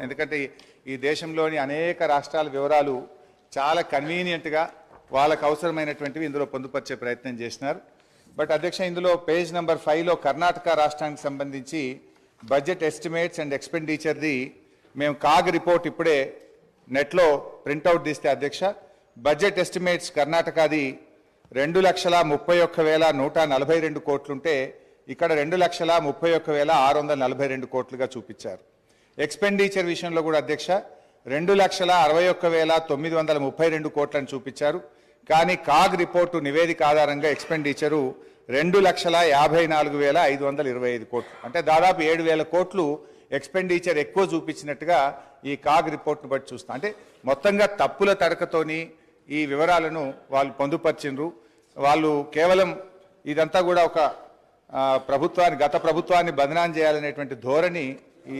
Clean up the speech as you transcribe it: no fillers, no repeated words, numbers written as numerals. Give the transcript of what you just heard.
ఎందుకంటే ఈ దేశంలోని అనేక రాష్ట్రాల వివరాలు చాలా కన్వీనియంట్గా వాళ్ళకు అవసరమైనటువంటివి ఇందులో పొందుపరిచే ప్రయత్నం చేసినారు. బట్ అధ్యక్ష, ఇందులో పేజ్ నెంబర్ 5లో కర్ణాటక రాష్ట్రానికి సంబంధించి బడ్జెట్ ఎస్టిమేట్స్ అండ్ ఎక్స్పెండిచర్ది మేము కాగ్ రిపోర్ట్ ఇప్పుడే నెట్లో ప్రింట్అవుట్ తీస్తే అధ్యక్ష, బడ్జెట్ ఎస్టిమేట్స్ కర్ణాటకది 2,31,142 కోట్లుంటే ఇక్కడ 2,31,642 కోట్లుగా చూపించారు. ఎక్స్పెండిచర్ విషయంలో కూడా అధ్యక్ష 2,61,932 కోట్లను చూపించారు. కానీ కాగ్ రిపోర్టు నివేదిక ఆధారంగా ఎక్స్పెండిచరు 2,54,525 కోట్లు, అంటే దాదాపు 7,000 కోట్లు ఎక్స్పెండిచర్ ఎక్కువ చూపించినట్టుగా ఈ కాగ్ రిపోర్ట్ను బట్టి చూస్తాం. అంటే మొత్తంగా తప్పుల తడకతోని ఈ వివరాలను వాళ్ళు పొందుపరిచిండ్రు. వాళ్ళు కేవలం ఇదంతా కూడా ఒక గత ప్రభుత్వాన్ని బదనాం చేయాలనేటువంటి ధోరణి ఈ